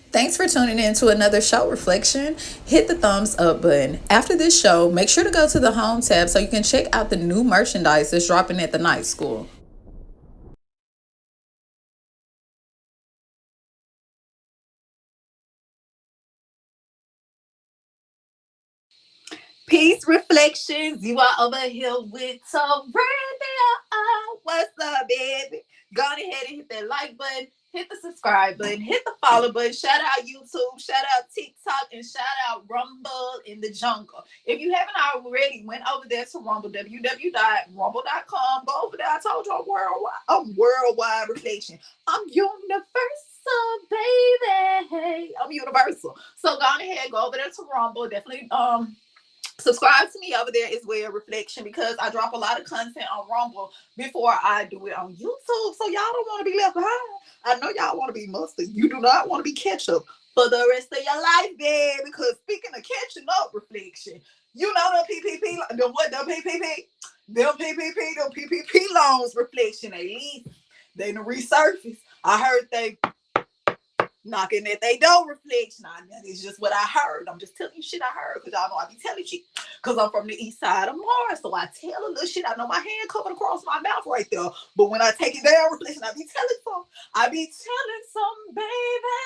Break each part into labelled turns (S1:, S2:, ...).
S1: Thanks for tuning in to another show reflection. Hit the thumbs up button. After this show, make sure to go to the home tab so you can check out the new merchandise that's dropping at the night school.
S2: Peace reflections. You are over here with some radio. What's up, baby? Go on ahead and hit that like button, hit the subscribe button, hit the follow button. Shout out YouTube, shout out TikTok, and shout out Rumble in the Jungle. If you haven't already, went over there to Rumble, www.rumble.com. Go over there. I told you I'm worldwide reflection. I'm universal, baby. I'm universal. So go on ahead, go over there to Rumble. Definitely subscribe to me over there as well, reflection, because I drop a lot of content on Rumble before I do it on YouTube. So y'all don't want to be left behind. I know y'all want to be mustard. You do not want to be ketchup for the rest of your life, baby. Because speaking of catching up, reflection, you know the PPP, them PPP loans, reflection. At least they done resurface. I heard they knocking at they door, reflection. It's just what I heard. I'm just telling you shit I heard, because y'all know I be telling shit. Because I'm from the east side of Mars, so I tell a little shit. I know my hand covered across my mouth right there, but when I take it down, reflection, I be telling some. I be telling some, baby.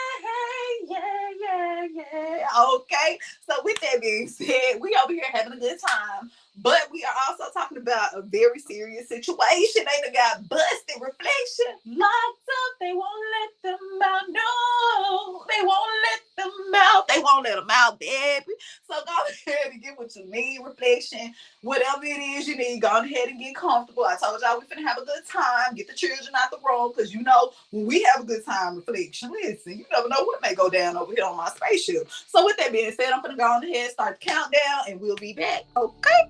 S2: Yeah. Okay. So with that being said, we over here having a good time. But we are also talking about a very serious situation. They done got busted, reflection, locked up. They won't let them out. No, they won't let them out. They won't let them out, baby. So go ahead and get what you need, reflection. Whatever it is you need, go ahead and get comfortable. I told y'all we finna have a good time. Get the children out the room, because you know when we have a good time, reflection. Listen, you never know what may go down over here on my spaceship. So with that being said, I'm gonna go on ahead, start the countdown, and we'll be back. Okay.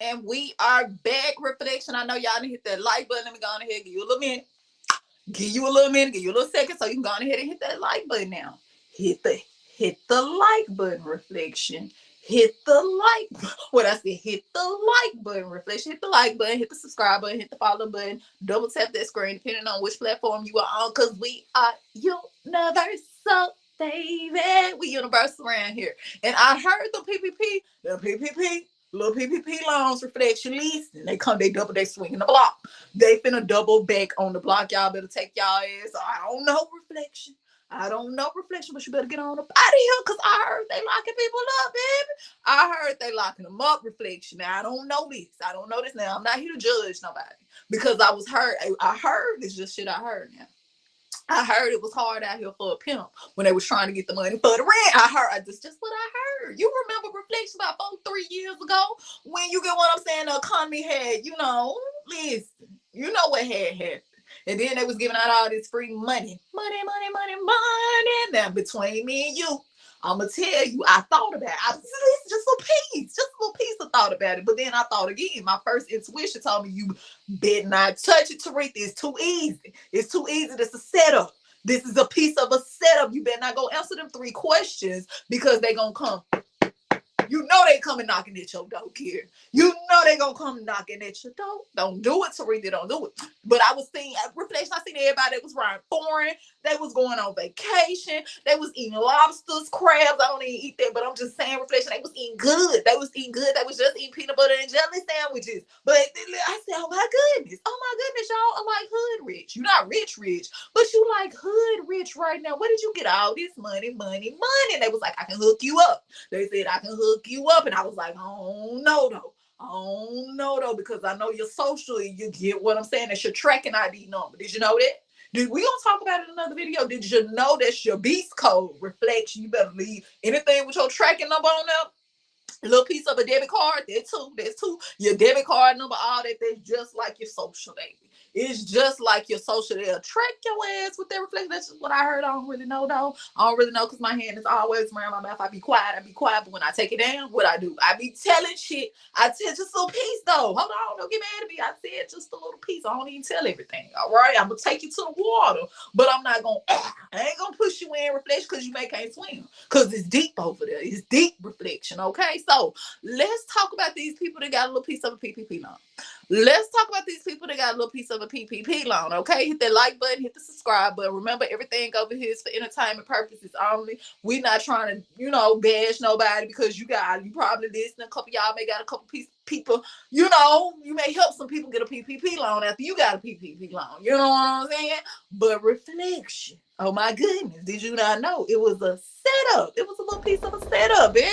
S2: And we are back. Reflection. I know y'all didn't hit that like button. Let me go on ahead, give you a little minute. Give you a little minute, give you a little second, so you can go on ahead and hit that like button now. Hit the like button, reflection. Hit the like. What I said, hit the like button, reflection. Hit the like button, hit the subscribe button, hit the follow button. Double tap that screen, depending on which platform you are on, because we are universal, baby. We universal around here. And I heard the PPP, little PPP loans, reflection leasing. They double, they swinging the block. They finna double back on the block. Y'all better take y'all ass. I don't know, reflection. I don't know, reflection, but you better get on up out of here, because I heard they locking people up, baby. I heard they locking them up, reflection. Now, I don't know this. I don't know this now. I'm not here to judge nobody, because I heard it's just shit I heard now. I heard it was hard out here for a pimp when they was trying to get the money for the rent. That's just what I heard. You remember, reflection, about 3 years ago, when you get what I'm saying, the economy had, listen, you know what had happened. And then they was giving out all this free money. Now, between me and you, I'm going to tell you, I thought about it. Just a little piece of thought about it. But then I thought again, my first intuition told me, you better not touch it, Tariq. It's too easy. It's too easy. This is a setup. This is a piece of a setup. You better not go answer them 3 questions, because they going to come. You know they coming knocking at your door, kid. You know they gonna come knocking at your door. Don't do it, Sarita. Don't do it. But I was seeing reflection. I seen everybody that was riding foreign. They was going on vacation. They was eating lobsters, crabs. I don't even eat that, but I'm just saying, reflection. They was eating good. They was eating good. They was just eating peanut butter and jelly sandwiches. But I said, oh my goodness, y'all are like hood rich. You're not rich, but you like hood rich right now. Where did you get all this money? And they was like, I can hook you up. They said, I can hook you up. And I was like, oh no though, because I know you're socially, you get what I'm saying. That's your tracking ID number. Did you know that? We gonna talk about it in another video. Did you know that's your beast code? Reflection. You better leave anything with your tracking number on there. A little piece of a debit card. That's two. Your debit card number, all that. That's just like your social, baby. It's just like your social. They'll track your ass with their reflection. That's just what I heard. I don't really know though. I don't really know, because my hand is always around my mouth. I be quiet. But when I take it down, what I do? I be telling shit. I tell just a little piece though. Hold on, don't get mad at me. I said just a little piece. I don't even tell everything. All right, I'm gonna take you to the water, but I'm not gonna. I ain't gonna push you in, reflection, because you can't swim. Because it's deep over there. It's deep, reflection. Okay, so let's talk about these people that got a little piece of a PPP loan. Let's talk about these people that got a little piece of a PPP loan, okay? Hit that like button, hit the subscribe button. Remember, everything over here is for entertainment purposes only. We're not trying to, bash nobody, because you probably listening. A couple of y'all may got a couple people, you may help some people get a PPP loan after you got a PPP loan. You know what I'm saying? But reflection, oh my goodness, did you not know it was a setup? It was a little piece of a setup, baby.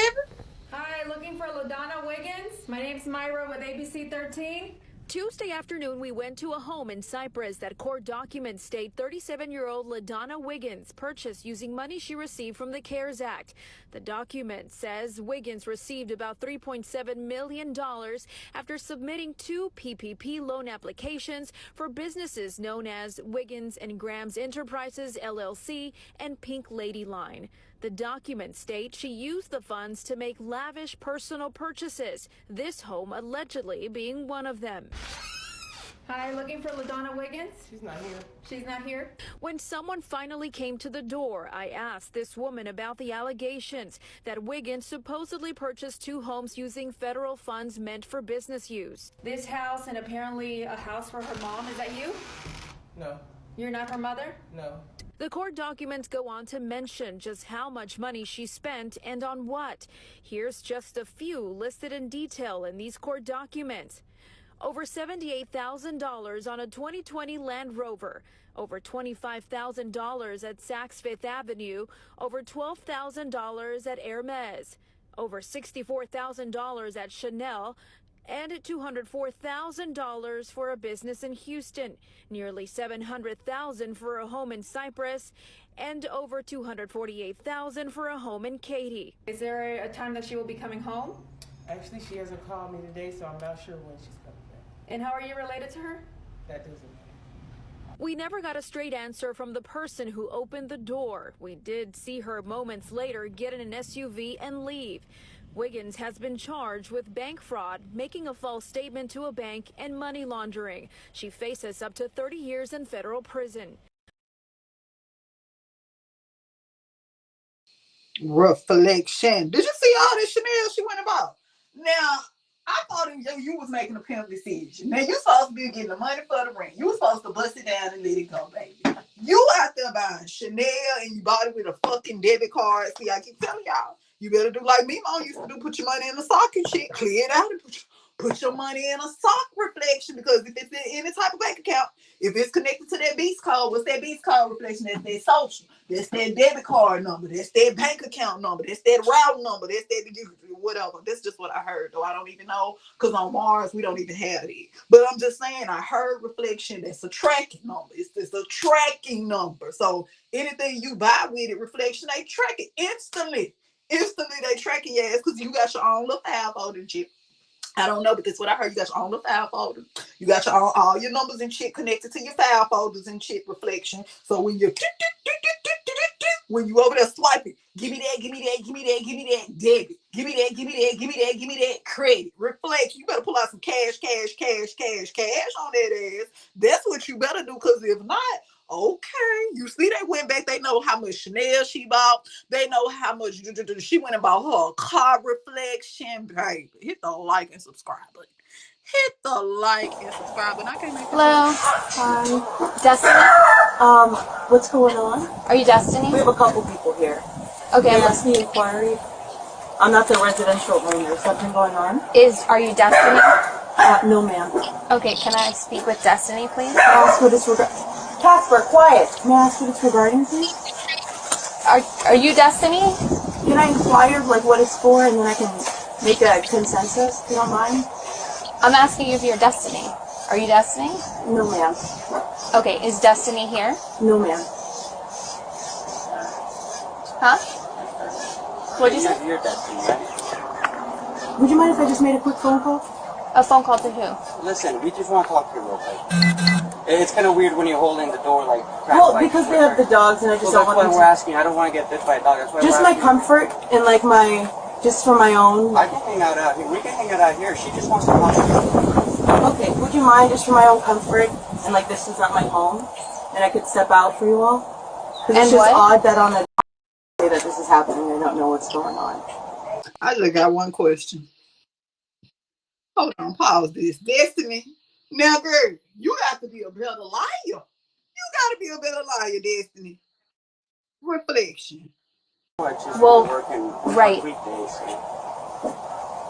S3: Hi, looking for Lonna Wiggins. My name's Myra with ABC 13.
S4: Tuesday afternoon, we went to a home in Cyprus that court documents state 37-year-old Lonna Wiggins purchased using money she received from the CARES Act. The document says Wiggins received about $3.7 million after submitting 2 PPP loan applications for businesses known as Wiggins and Grams Enterprises, LLC, and Pink Lady Line. The documents state she used the funds to make lavish personal purchases, this home allegedly being one of them.
S3: Hi, looking for Lonna Wiggins.
S5: She's not here.
S3: She's not here?
S4: When someone finally came to the door, I asked this woman about the allegations that Wiggins supposedly purchased 2 homes using federal funds meant for business use.
S3: This house and apparently a house for her mom. Is that you?
S5: No.
S3: You're not her mother?
S5: No.
S4: The court documents go on to mention just how much money she spent and on what. Here's just a few listed in detail in these court documents. Over $78,000 on a 2020 Land Rover, over $25,000 at Saks Fifth Avenue, over $12,000 at Hermes, over $64,000 at Chanel, and $204,000 for a business in Houston, nearly $700,000 for a home in Cyprus, and over $248,000 for a home in Katy.
S3: Is there a time that she will be coming home?
S5: Actually, she hasn't called me today, so I'm not sure when she's coming back.
S3: And how are you related to her?
S5: That doesn't matter.
S4: We never got a straight answer from the person who opened the door. We did see her moments later get in an SUV and leave. Wiggins has been charged with bank fraud, making a false statement to a bank, and money laundering. She faces up to 30 years in federal prison.
S2: Reflection. Did you see all this Chanel she went about? Now, I thought you was making a pimp decision. Now, you supposed to be getting the money for the rent. You was supposed to bust it down and let it go, baby. You out there buying Chanel and you bought it with a fucking debit card. See, I keep telling y'all, you better do like me mom used to do, put your money in a sock and shit, clear it out and put your money in a sock reflection, because if it's in any type of bank account, if it's connected to that beast code, what's that beast code reflection? That's their social. That's that debit card number. That's that bank account number. That's that route number. That's that whatever. That's just what I heard, though. I don't even know, because on Mars, we don't even have it. But I'm just saying, I heard reflection. That's a tracking number. It's just a tracking number. So anything you buy with it, reflection, they track it instantly. Instantly, they tracking your ass because you got your own little file folder and shit. I don't know, but that's what I heard. You got your own little file folder. You got your own, all your numbers and shit connected to your file folders and shit reflection. So when you're when you over there swiping, give me that, give me that, give me that, give me that debit, give me that, give me that, give me that, give me that credit reflection. You better pull out some cash on that ass. That's what you better do, because if not, okay, you see, they went back. They know how much Chanel she bought. They know how much she went and bought her a car reflection. Baby, hit the like and subscribe button. Hit the like and subscribe button. I can't make this
S6: Hello.
S2: up.
S6: Hi. Destiny?
S7: What's going on?
S6: Are you Destiny?
S7: We have a couple people here.
S6: Okay.
S7: May I ask the inquiry? I'm not the residential owner. Something going on?
S6: Are you Destiny?
S7: No, ma'am.
S6: Okay, can I speak with Destiny, please?
S7: May I ask what it's regarding? Casper, quiet. May I ask what it's regarding, please?
S6: Are you Destiny?
S7: Can I inquire, like, what it's for, and then I can make a consensus, if you don't mind?
S6: I'm asking you if you're Destiny. Are you Destiny?
S7: No, ma'am.
S6: Okay, is Destiny here?
S7: No, ma'am.
S6: Huh? What'd you say?
S8: You're Destiny, right?
S7: Would you mind if I just made a quick phone call?
S6: A phone call to who?
S8: Listen, we just want to talk to you real quick. It's kind of weird when you're holding the door like crap.
S7: Well, because they have the dogs, and I just don't
S8: that's
S7: want
S8: why
S7: them
S8: we're asking. I don't want to get bit by a dog. That's why
S7: just
S8: we're
S7: my
S8: asking.
S7: comfort, and like just for my own.
S8: I can hang out here. We can hang out here. She just wants to watch you.
S7: Okay, would you mind, just for my own comfort, and like this is not my home, and I could step out for you all? Because it's just odd that on the day that this is happening, I don't know what's going on.
S2: I just got one question. Hold on, pause this. Destiny. Now, girl, you got to be a better liar. You got to be a better liar, Destiny. Reflection.
S6: Well, right.
S8: Weekdays.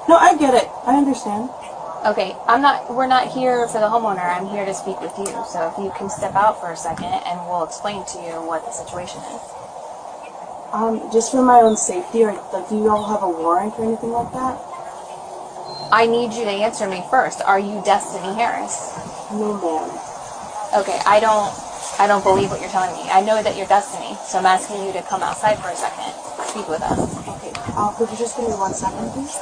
S7: No, I get it. I understand.
S6: Okay, we're not here for the homeowner. I'm here to speak with you. So if you can step out for a second, and we'll explain to you what the situation is.
S7: Just for my own safety, or like, do you all have a warrant or anything like that?
S6: I need you to answer me first. Are you Destiny Harris?
S7: No, ma'am.
S6: Okay, I don't believe what you're telling me. I know that you're Destiny, so I'm asking you to come outside for a second, speak with us.
S7: Okay, could you just give me 1 second, please?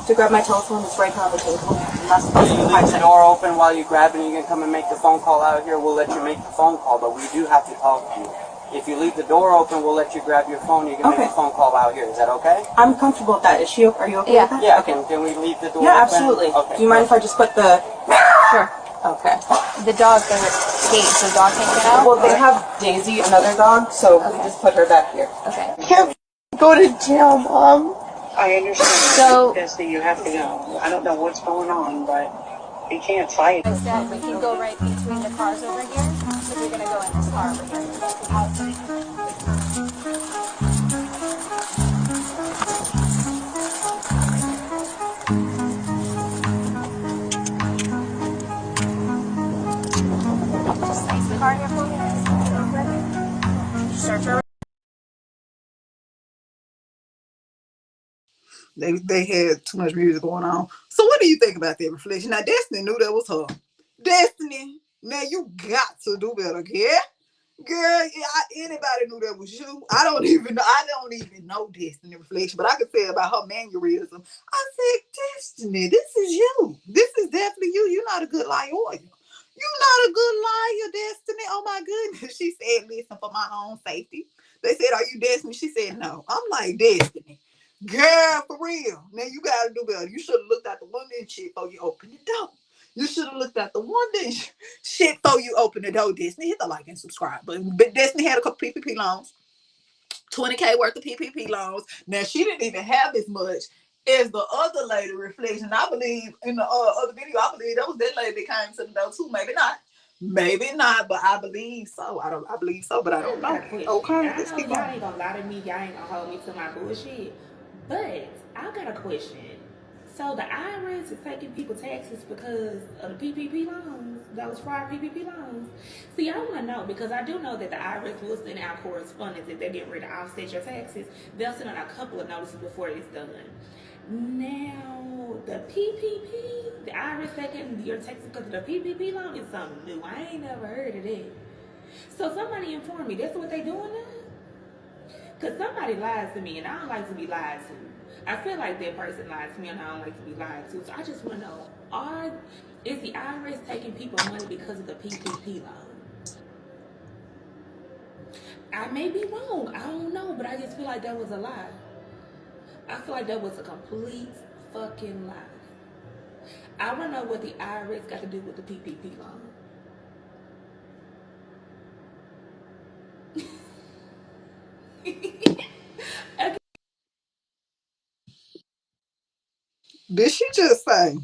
S7: To grab my telephone, it's right here on the table.
S8: You leave the door open while you grab it and you can come and make the phone call out here. We'll let you make the phone call, but we do have to talk to you. If you leave the door open, we'll let you grab your phone. You can make the phone call out here. Is that okay?
S7: I'm comfortable with that. Are you okay with that?
S8: Yeah,
S7: Okay.
S8: can we leave the door
S7: Yeah,
S8: open?
S7: absolutely.
S8: Okay.
S7: Do you mind if I just put the...
S6: Sure.
S7: Okay.
S6: The dog, the gate, so the dog can't get out?
S7: Well, they have Daisy, another dog, so we just put her back here.
S6: Okay.
S7: Can't go to jail, Mom.
S9: I understand.
S6: So,
S9: Destiny, you have to go. I don't know what's going on, but you can't fight.
S6: instead, we can go right between the cars over here. So we're going to go in this car over here. Just place the car here for me. Search her.
S2: They had too much music going on. So what do you think about that reflection? Now, Destiny knew that was her. Destiny, now you got to do better, yeah? Girl, anybody knew that was you. I don't even know Destiny reflection, but I could say about her mannerism. I said, Destiny, this is you. This is definitely you. You're not a good liar, are you? You're not a good liar, Destiny. Oh my goodness. She said, listen, for my own safety. They said, are you Destiny? She said, no. I'm like, Destiny. Girl, for real. Now you gotta do better. You should have looked at the one that shit before you open the door. You should have looked at the one that shit before you open the door. Disney, hit the like and subscribe button. But Disney had a couple PPP loans, 20K worth of PPP loans. Now she didn't even have as much as the other lady reflection. I believe in the other video, I believe that was that lady that came to the door too. Maybe not, but I believe so. I believe so, but I don't know. Okay, let's keep
S10: y'all
S2: on.
S10: ain't gonna lie to me. Y'all ain't gonna hold me to my bullshit. But I got a question. So the IRS is taking people taxes because of the PPP loans, those fraud PPP loans. See, I want to know because I do know that the IRS will send out correspondence if they're getting ready to offset your taxes. They'll send out a couple of notices before it's done. Now, the PPP, the IRS taking your taxes because of the PPP loan is something new. I ain't never heard of that. So somebody inform me, that's what they doing now? Because somebody lies to me and I don't like to be lied to. I feel like that person lied to me and I don't like to be lied to. So I just want to know, is the IRS taking people money because of the PPP loan? I may be wrong. I don't know, but I just feel like that was a lie. I feel like that was a complete fucking lie. I want to know what the IRS got to do with the PPP loan. Okay.
S2: Did she just say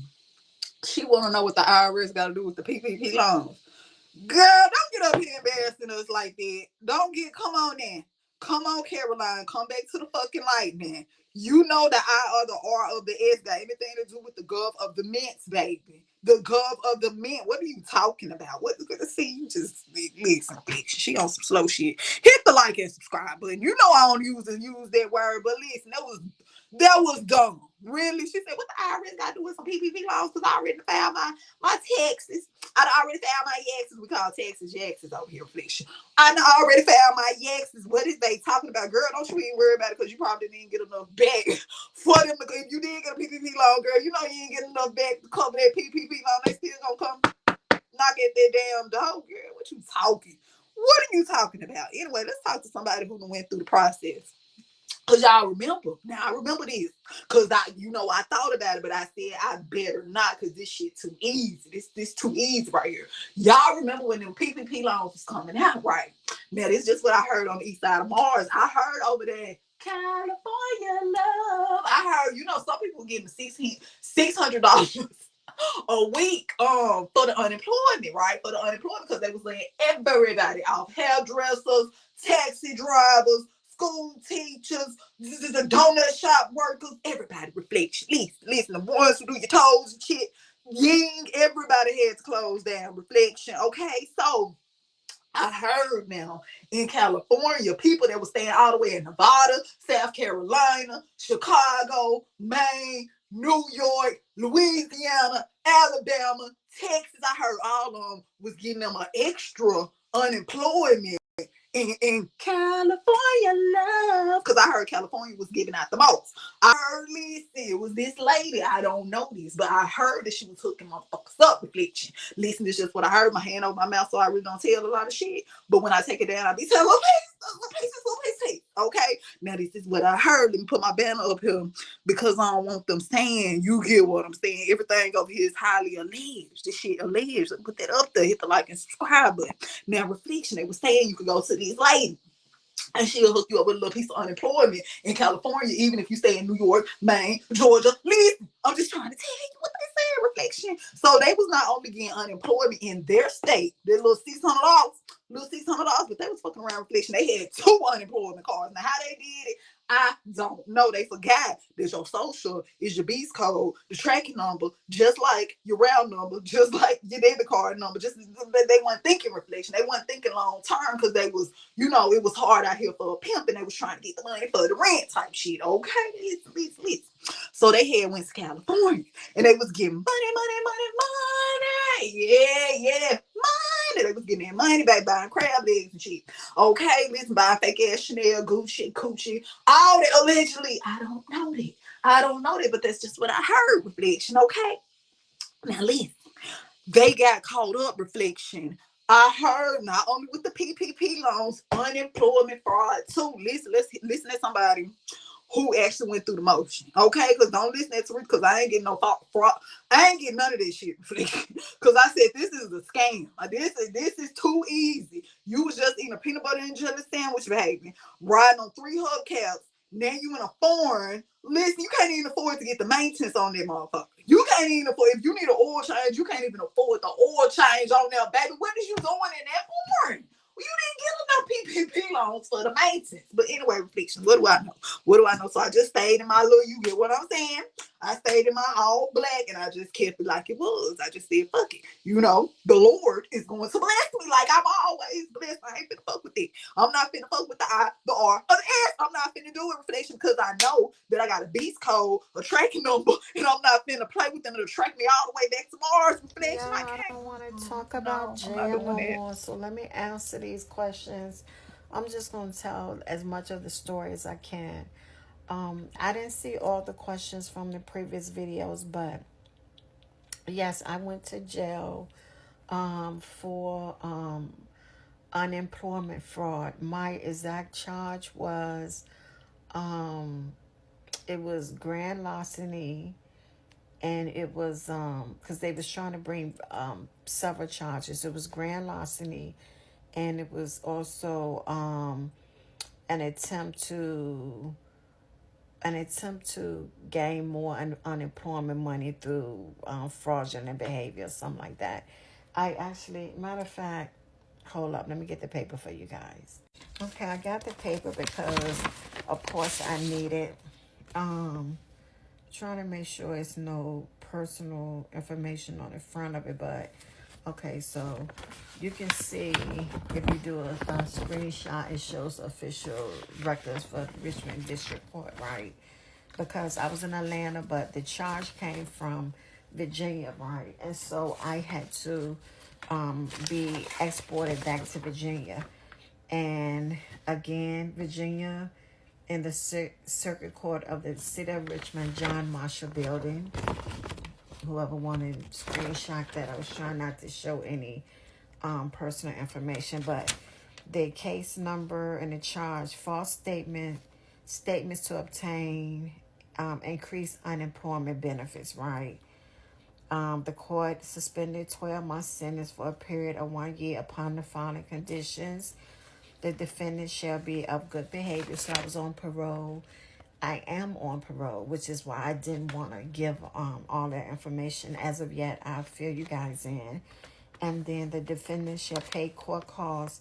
S2: she want to know what the IRS got to do with the PPP loans? Girl, don't get up here embarrassing us like that. Come on then. Come on, Caroline. Come back to the fucking light, man. You know the I or the R of the S got anything to do with the gov of the mints, baby. The gov of the mint. What are you talking about? What see? You just listen, bitch. She on some slow shit. Hit the like and subscribe button. You know I don't use that word, but listen, that was dumb. Really? She said, what the IRS got to do with some PPP loans? Because I already filed my taxes. I already filed my yaxes. We call Texas yaxes over here, Reflection. I already filed my yaxes. What is they talking about? Girl, don't you even worry about it because you probably didn't get enough back for them. If you did get a PPP loan, girl, you know you ain't getting enough back to cover that PPP loan. They still gonna come knock at that damn door. Girl, what you talking? What are you talking about? Anyway, let's talk to somebody who went through the process. Cause y'all remember. Now I remember this. Cause I thought about it, but I said I better not because this shit too easy. This too easy right here. Y'all remember when them PPP loans was coming out, right? Now this is just what I heard on the east side of Mars. I heard over there, California love. I heard, some people getting $600 a week for the unemployment, right? For the unemployment because they was laying everybody off. Hairdressers, taxi drivers, school teachers, the donut shop workers, everybody. Reflection. Listen, the ones who do your toes and shit. Ying, everybody had to close down. Reflection. Okay, so I heard now in California, people that were staying all the way in Nevada, South Carolina, Chicago, Maine, New York, Louisiana, Alabama, Texas. I heard all of them was giving them an extra unemployment. In California love, because I heard California was giving out the most. I heard, listen, it was this lady, I don't know this, but I heard that she was hooking motherfuckers up. Reflection. Listen, it's just what I heard, my hand over my mouth, so I really don't tell a lot of shit. But when I take it down, I be telling, please. Okay, now this is what I heard. Let me put my banner up here because I don't want them saying, you get what I'm saying. Everything over here is highly alleged. This shit alleged. Put that up there, hit the like and subscribe button. Now, Reflection, they were saying you could go to these ladies and she'll hook you up with a little piece of unemployment in California, even if you stay in New York, Maine, Georgia. Listen, I'm just trying to tell you what they said, Reflection. So they was not only getting unemployment in their state, their little $600, but they was fucking around. Reflection. They had 2 unemployment cards. Now, how they did it, I don't know. They forgot that your social is your beast code, the tracking number, just like your round number, just like your debit card number. Just they weren't thinking Reflection. They weren't thinking long term because they was, it was hard out here for a pimp and they was trying to get the money for the rent type shit. Okay, listen. So they had went to California and they was getting money. Yeah, money. They was getting their money back buying crab legs and shit. Okay, listen, buying fake ass Chanel, Gucci, Coochie, all that allegedly. I don't know that, but that's just what I heard, Reflection. Okay, now listen, they got caught up, Reflection. I heard not only with the PPP loans, unemployment fraud too. Listen to somebody who actually went through the motion. Okay, because don't listen to it, because I ain't getting no fraud. I ain't getting none of this shit. Because I said this is a scam. This is too easy. You was just eating a peanut butter and jelly sandwich, baby, riding on 3 hubcaps. Now you in a foreign. Listen, you can't even afford to get the maintenance on that motherfucker. You can't even afford, if you need an oil change, you can't even afford the oil change on there, baby. What is you doing in that foreign? Well, you didn't give them no PPP loans for the maintenance. But anyway, reflection. What do I know? What do I know? So I just stayed in my little, you get what I'm saying? I stayed in my all black and I just kept it like it was. I just said, fuck it. You know, the Lord is going to bless me like I'm always blessed. I ain't finna fuck with it. I'm not finna fuck with the I, the R, or the S. I'm not finna do it, reflection, because I know that I got a beast code, a tracking number, and I'm not finna play with them to track me all the way back to Mars, reflection.
S11: Yeah, I don't want to talk about jail no more, so let me answer these questions. I'm just going to tell as much of the story as I can. I didn't see all the questions from the previous videos, but yes, I went to jail for unemployment fraud. My exact charge was it was grand larceny, and it was because they was trying to bring several charges. It was grand larceny, and it was also an attempt to gain more unemployment money through fraudulent behavior, something like that. I actually, matter of fact, hold up, let me get the paper for you guys. Okay, I got the paper because, of course, I need it. Trying to make sure it's no personal information on the front of it, but okay, so you can see if you do a screenshot, it shows official records for Richmond District Court, right? Because I was in Atlanta, but the charge came from Virginia, right? And so I had to be exported back to Virginia. And again, Virginia, in the Circuit Court of the City of Richmond, John Marshall Building. Whoever wanted to screenshot that, I was trying not to show any personal information, but the case number and the charge: false statements to obtain increased unemployment benefits, right? The court suspended 12-month sentence for a period of 1 year upon the following conditions. The defendant shall be of good behavior. So I was on parole. I am on parole, which is why I didn't want to give all that information as of yet. I'll fill you guys in. And then the defendant shall pay court costs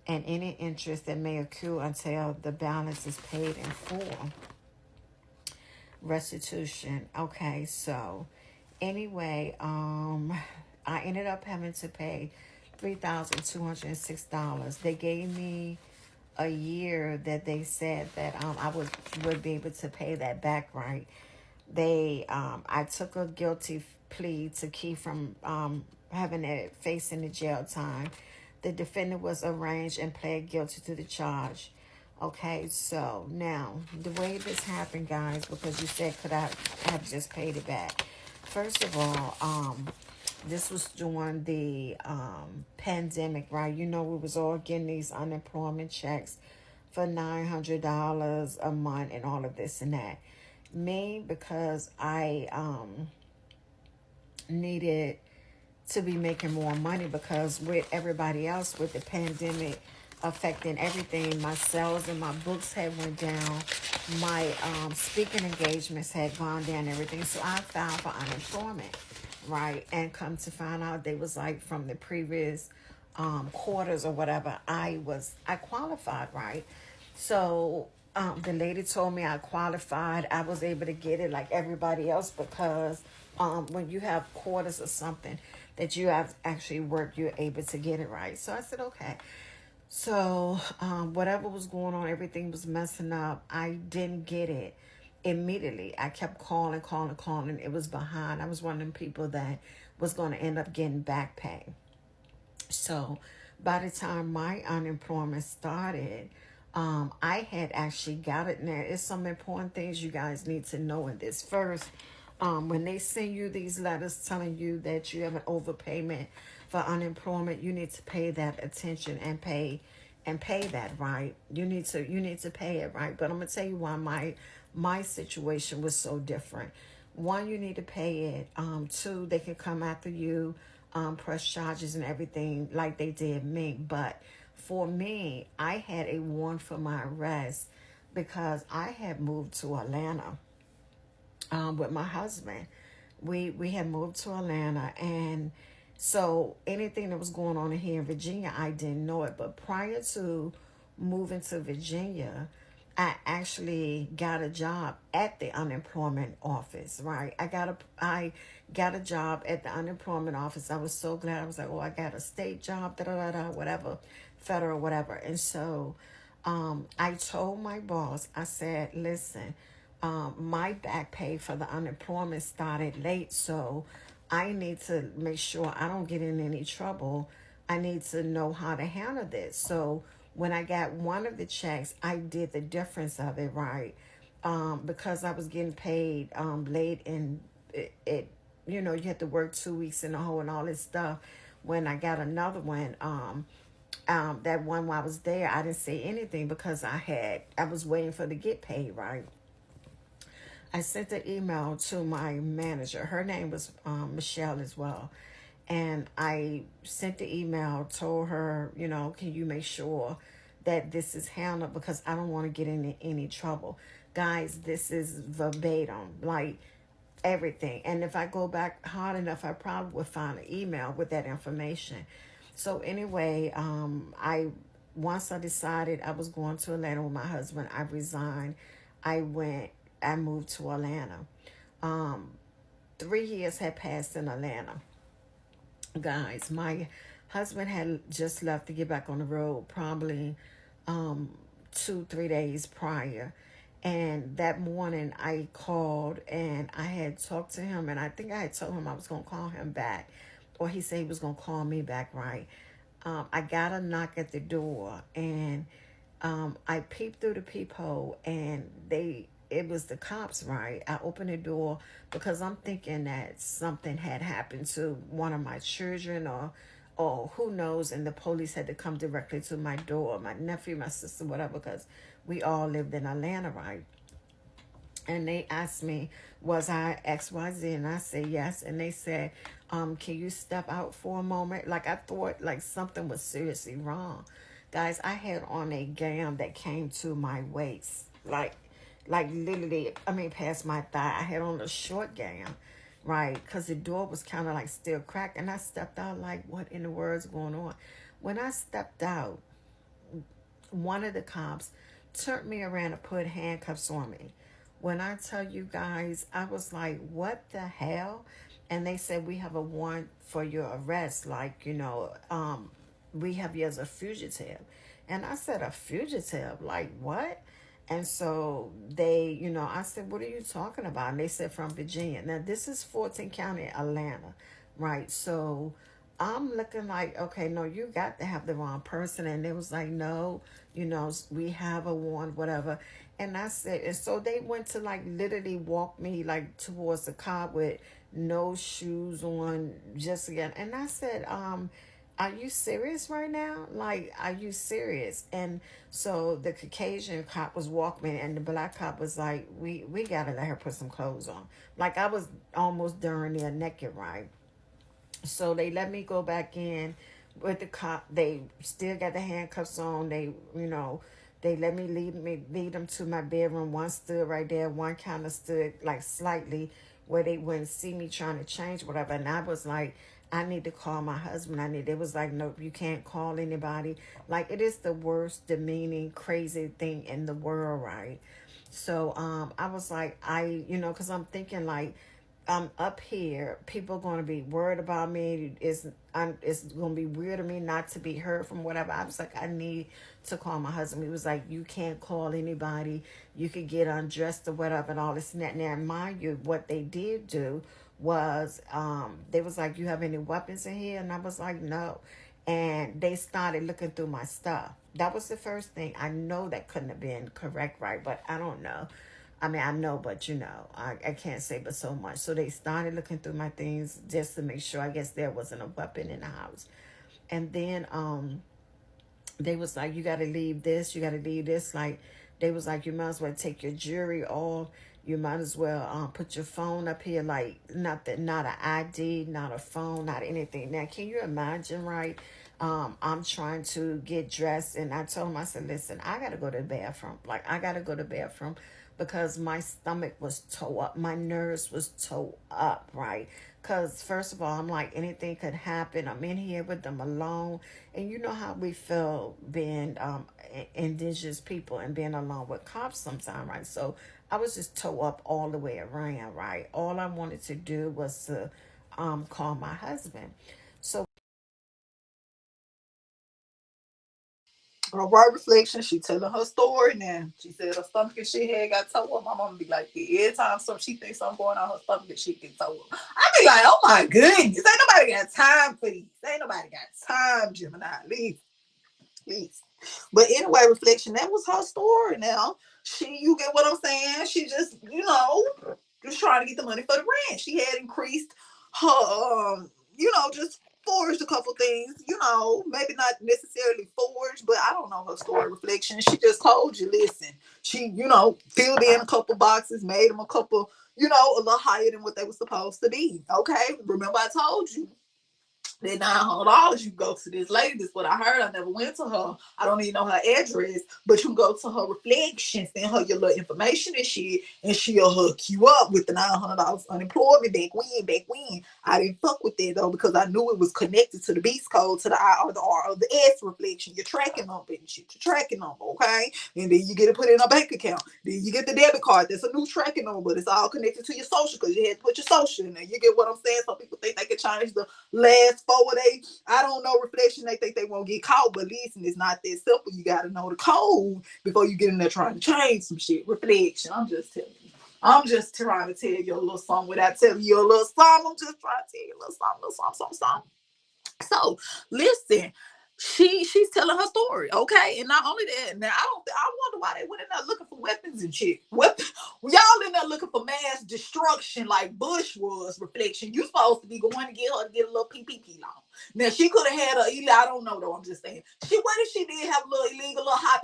S11: and any interest that may accrue until the balance is paid in full. Restitution. Okay, so anyway, I ended up having to pay $3,206. They gave me a year that they said that I would be able to pay that back, right? I took a guilty plea to keep from facing the jail time. The defendant was arraigned and pled guilty to the charge. Okay, so now the way this happened, guys, because you said could I have just paid it back? First of all, this was during the pandemic, right? You know, we was all getting these unemployment checks for $900 a month and all of this and that. Me, because I needed to be making more money, because with everybody else, with the pandemic affecting everything, my sales and my books had went down. My speaking engagements had gone down and everything. So I filed for unemployment, right? And come to find out, they was like from the previous quarters or whatever, I qualified, right? So the lady told me I qualified. I was able to get it like everybody else, because when you have quarters or something that you have actually worked, you're able to get it, right? So I said, okay. So whatever was going on, everything was messing up. I didn't get it immediately. I kept calling. It was behind. I was one of them people that was going to end up getting back pay. So by the time my unemployment started, I had actually got it. Now, it's some important things you guys need to know in this. First, when they send you these letters telling you that you have an overpayment for unemployment, you need to pay that attention and pay and pay that, right? You need to pay it, right? But I'm gonna tell you why my situation was so different. One, you need to pay it. Two, they can come after you, press charges and everything like they did me. But for me, I had a warrant for my arrest because I had moved to Atlanta with my husband. We had moved to Atlanta, and so anything that was going on here in Virginia, I didn't know it. But prior to moving to Virginia, I actually got a job at the unemployment office, right? I got a job at the unemployment office. I was so glad. I was like, oh, I got a state job, da da da da, whatever, federal, whatever. And so I told my boss, I said, listen, my back pay for the unemployment started late, so I need to make sure I don't get in any trouble. I need to know how to handle this. So when I got one of the checks, I did the difference of it, right? Because I was getting paid late, and it you know, you had to work 2 weeks in a hole and all this stuff. When I got another one, that one while I was there, I didn't say anything because I was waiting for the get paid, right? I sent an email to my manager. Her name was Michelle as well. And I sent the email, told her, you know, can you make sure that this is handled, because I don't want to get in any trouble. Guys, this is verbatim, like everything. And if I go back hard enough, I probably would find an email with that information. So anyway, once I decided I was going to Atlanta with my husband, I resigned. I moved to Atlanta. 3 years had passed in Atlanta. Guys, my husband had just left to get back on the road probably 2-3 days prior. And that morning I called and I had talked to him, and I think I had told him I was going to call him back, or he said he was going to call me back, right? I got a knock at the door, and I peeped through the peephole, and it was the cops, right? I opened the door because I'm thinking that something had happened to one of my children, or who knows, and the police had to come directly to my door, my nephew, my sister, whatever, because we all lived in Atlanta, right? And they asked me, was I XYZ? And I said yes. And they said, can you step out for a moment? Like, I thought like something was seriously wrong. Guys, I had on a gown that came to my waist, like literally, past my thigh. I had on a short gown, right? Because the door was kind of like still cracked. And I stepped out like, what in the world's going on? When I stepped out, one of the cops turned me around and put handcuffs on me. When I tell you guys, I was like, what the hell? And they said, we have a warrant for your arrest. Like, you know, we have you as a fugitive. And I said, a fugitive? Like, what? And so they, you know, I said, what are you talking about? And they said, from Virginia. Now, this is Fulton County, Atlanta, right? So I'm looking like, okay, no, you got to have the wrong person. And they was like, no, you know, we have a warrant, whatever. And I said, and so they went to like literally walk me like towards the car with no shoes on, just again. And I said, are you serious right now? Like, are you serious? And so the Caucasian cop was walking me, and the black cop was like, we got to let her put some clothes on. Like, I was almost darn near naked, right? So they let me go back in with the cop. They still got the handcuffs on. They, you know, they let me lead them to my bedroom. One stood right there. One kind of stood like slightly where they wouldn't see me trying to change, whatever. And I was like, I need to call my husband. They was like, nope, you can't call anybody. Like, it is the worst, demeaning, crazy thing in the world, right? So I was like, you know, because I'm thinking like, I'm up here, people are going to be worried about me. It's going to be weird to me not to be heard from whatever. I was like, I need to call my husband. He was like, you can't call anybody. You could get undressed or whatever and all this and that. Now, mind you, what they did do was, they was like, you have any weapons in here? And I was like, no. And they started looking through my stuff. That was the first thing. I know that couldn't have been correct, right? But I don't know. I know, but you know, I can't say but so much. So they started looking through my things just to make sure, I guess there wasn't a weapon in the house. And then they was like, you got to leave this, you got to leave this. Like, they was like, you might as well take your jewelry off. You might as well put your phone up here. Like, not an ID, not a phone, not anything. Now, can you imagine, right? I'm trying to get dressed, and I told him, I said, listen, I got to go to the bathroom. Like, I got to go to the bathroom because my stomach was toe up. My nerves was toe up, right? Because, first of all, I'm like, anything could happen. I'm in here with them alone. And you know how we feel being indigenous people and being alone with cops sometimes, right? So I was just toe up all the way around, right? All I wanted to do was to call my husband. So
S2: All right, reflection. She telling her story now. She said her stomach and shit had got toe up. My mama be like, every time she thinks something going on, her stomach and shit get toe up. I be like, oh my goodness, ain't nobody got time for these. Ain't nobody got time, Gemini. Please. But anyway, reflection. That was her story. Now you get what I'm saying? She just, just trying to get the money for the rent. She had increased her, just forged a couple things, maybe not necessarily forged, but I don't know her story, reflection. She just told you, listen, she, filled in a couple boxes, made them a couple, a little higher than what they were supposed to be. Okay. Remember I told you that $900 you go to this lady. This is what I heard. I never went to her. I don't even know her address, but you go to her reflection, send her your little information and shit, and she'll hook you up with the $900 unemployment back when. I didn't fuck with that though because I knew it was connected to the beast code, to the I or the R or the S reflection. Your tracking number and shit. Your tracking number, okay? And then you get to put it in a bank account. Then you get the debit card. That's a new tracking number, but it's all connected to your social because you had to put your social in there. You get what I'm saying? Some people think they can change the last four days. I don't know, reflection. They think they won't get caught, but listen, it's not that simple. You got to know the code before you get in there trying to change some shit. Reflection. I'm just telling you. I'm just trying to tell you a little something without telling you a little something. I'm just trying to tell you a little something. So listen, she's telling her story, okay? And not only that, now I wonder why they went in there looking for weapons and shit. Y'all in there looking for mass destruction like Bush was, reflection. You supposed to be going to get her to get a little PPP loan. Now she could have had I don't know though. I'm just saying. What if she did have a little illegal, little high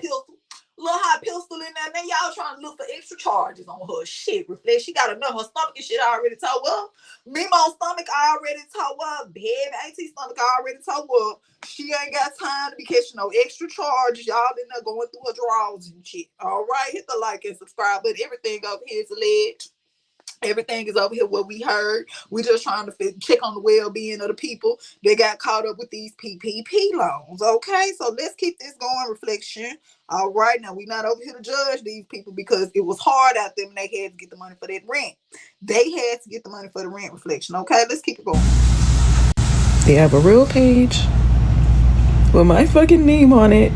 S2: pistol in there? Now y'all trying to look for extra charges on her. Shit, reflect. She got enough. Her stomach and shit already toe up. Memo's stomach already toe up. Baby, Auntie's stomach already toe up. She ain't got time to be catching no extra charges. Y'all in there going through her drawers and shit. All right, hit the like and subscribe. But everything over here is alleged. Everything is over here what we heard. We're just trying to check on the well-being of the people that got caught up with these PPP loans. Okay, so let's keep this going, reflection. All right, now we're not over here to judge these people because it was hard out there when they had to get the money for that rent. They had to get the money for the rent, reflection. Okay, let's keep it going.
S12: They have a real page with my fucking name on it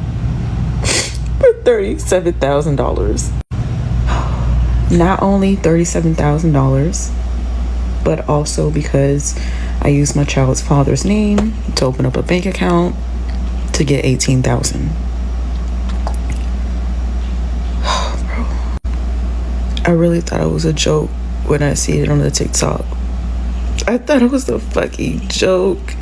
S12: for $37,000. Not only $37,000, but also because I used my child's father's name to open up a bank account to get $18,000. Bro, I really thought it was a joke when I see it on the TikTok. I thought it was a fucking joke.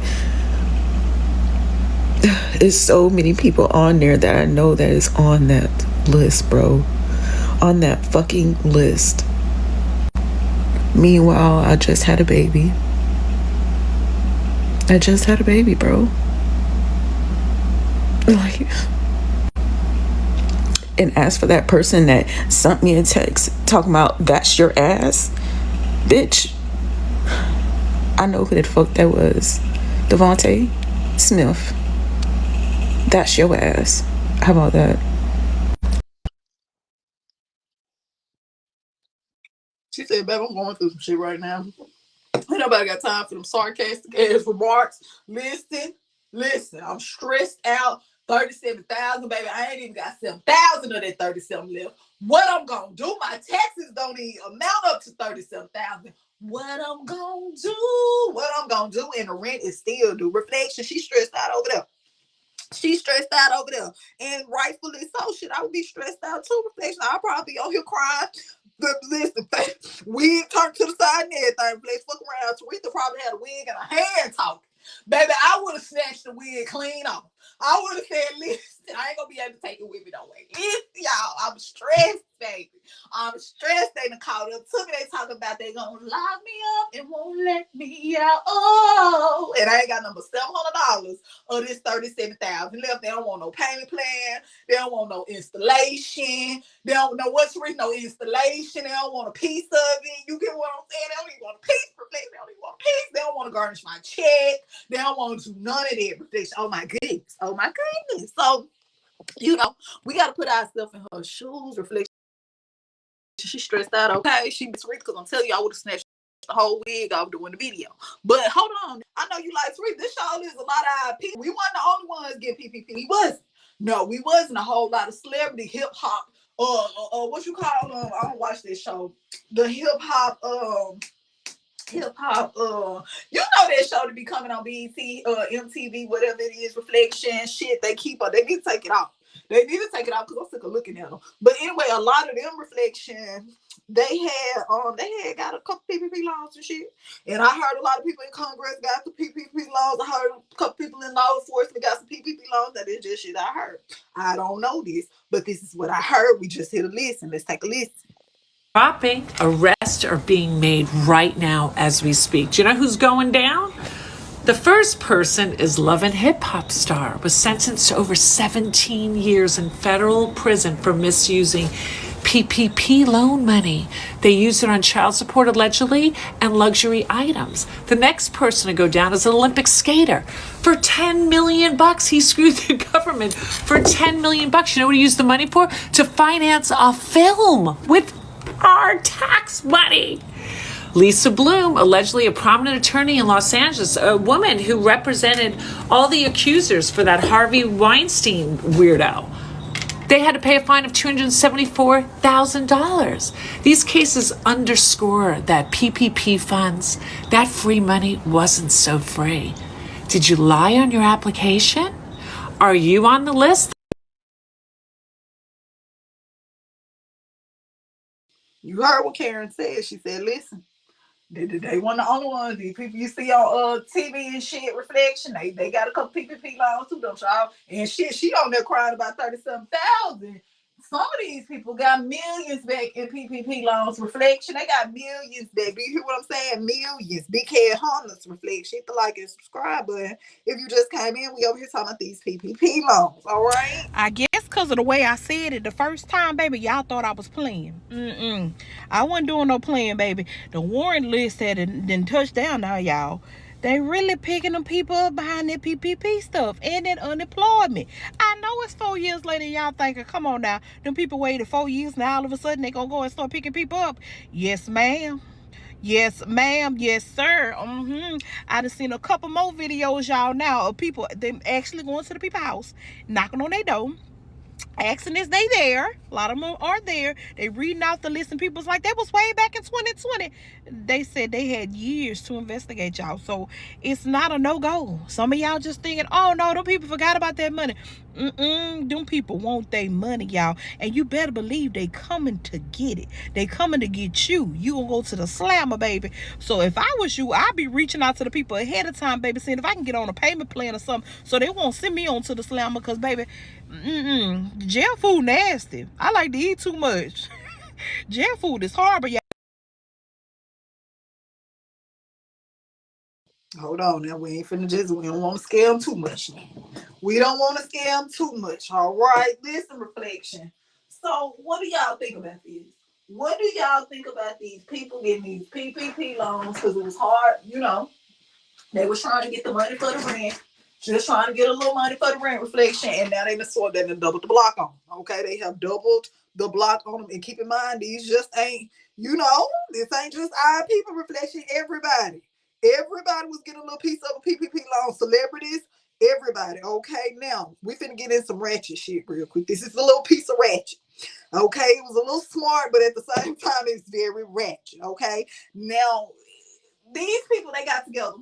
S12: There's so many people on there that I know that is on that list, bro. On that fucking list. Meanwhile, I just had a baby. Bro. Like, and as for that person that sent me a text talking about that's your ass, bitch, I know who the fuck that was. Devontae Smith. That's your ass. How about that?
S2: She said, babe, I'm going through some shit right now. Ain't nobody got time for them sarcastic ass remarks. Listen, I'm stressed out. 37,000, baby. I ain't even got 7,000 of that 37 left. What I'm gonna do? My taxes don't even amount up to 37,000. What I'm gonna do? And the rent is still due. Reflection. She's stressed out over there. And rightfully so. Shit, I would be stressed out too. Reflection. I'll probably be on here crying. But listen, wig turned to the side and everything. Flex, fuck around. Teresa probably had a wig and a hand talking. Baby, I would have snatched the wig clean off. I would have said, listen, I ain't gonna be able to take it with me no way. Listen, y'all, I'm stressed, baby. I'm stressed. They done called up to me. They talking about they gonna lock me up and won't let me out. Oh, and I ain't got number $700 of this $37,000 left. They don't want no payment plan. They don't want no installation. They don't know what's written, no installation. They don't want a piece of it. You get what I'm saying? They don't even want a piece. They don't even want a piece. They don't want to garnish my check. They don't want to do none of that. Oh my goodness. Oh my goodness. So, we got to put ourselves in her shoes. Reflection. She's stressed out. Okay, she be sweet because I'm telling you, I would have snatched the whole wig off doing the video. But hold on, I know you like sweet. This show is a lot of our people. We weren't the only ones getting PPP. We wasn't. No, we wasn't. A whole lot of celebrity hip hop. What you call them? I don't watch this show. The hip hop. You know that show to be coming on BET, MTV, whatever it is, Reflection, shit. They keep up. They need to take it off. They need to take it out because I'm sick of looking at them. But anyway, a lot of them Reflection, they had got a couple PPP loans and shit. And I heard a lot of people in Congress got the PPP loans. I heard a couple people in law enforcement got some PPP loans. That is just shit I heard. I don't know this, but this is what I heard. We just hit a listen. Let's take a listen.
S13: Arrests are being made right now as we speak. Do you know who's going down? The first person is Love and Hip Hop star, was sentenced to over 17 years in federal prison for misusing PPP loan money. They used it on child support allegedly and luxury items. The next person to go down is an Olympic skater. For $10 million, he screwed the government for $10 million. You know what he used the money for? To finance a film with our tax money. Lisa Bloom, allegedly a prominent attorney in Los Angeles, a woman who represented all the accusers for that Harvey Weinstein weirdo. They had to pay a fine of $274,000. These cases underscore that PPP funds, that free money wasn't so free. Did you lie on your application? Are you on the list?
S2: You heard what Karen said. She said, listen, they weren't the only ones. These people you see on TV and shit, Reflection, they got a couple PPP loans too, don't y'all? And shit, she on there crying about 37,000. Some of these people got millions back in PPP loans. Reflection, they got millions back. Do you hear what I'm saying? Millions. Big head hunters. Reflection. Hit the like and subscribe button. If you just came in, we over here talking about these PPP loans. All right.
S14: I guess because of the way I said it the first time, baby, y'all thought I was playing. I wasn't doing no playing, baby. The warrant list had then touched down now, y'all. They really picking them people up behind that PPP stuff and that unemployment. I know it's 4 years later, y'all thinking, come on now, them people waited 4 years, now all of a sudden they gonna go and start picking people up. Yes, ma'am. Yes, ma'am. Yes, sir. I done seen a couple more videos, y'all, now of people, them actually going to the people's house, knocking on their door, asking is they there. A lot of them are there. They reading out the list and people's like, that was way back in 2020. They said they had years to investigate, y'all. So it's not a no-go. Some of y'all just thinking, oh no, them people forgot about that money. Them people want their money, y'all. And you better believe they coming to get it. They coming to get you. You gonna go to the slammer, baby. So if I was you, I'd be reaching out to the people ahead of time, baby, seeing if I can get on a payment plan or something so they won't send me on to the slammer, because baby, jail food nasty. I like to eat too much. Jail food is horrible, y'all.
S2: Hold on now, we don't want to scare them too much now. We don't want to scare them too much, all right? Listen, Reflection. So what do y'all think about this? What do y'all think about these people getting these PPP loans? Because it was hard, they was trying to get the money for the rent, just trying to get a little money for the rent, Reflection, and now they done doubled the block on them, okay? They have doubled the block on them, and keep in mind, these just ain't, this ain't just our people, Reflection, everybody. Everybody was getting a little piece of a PPP loan. Celebrities, everybody. Okay, now we finna get in some ratchet shit real quick. This is a little piece of ratchet. Okay, it was a little smart, but at the same time, it's very ratchet. Okay, now these people, they got together.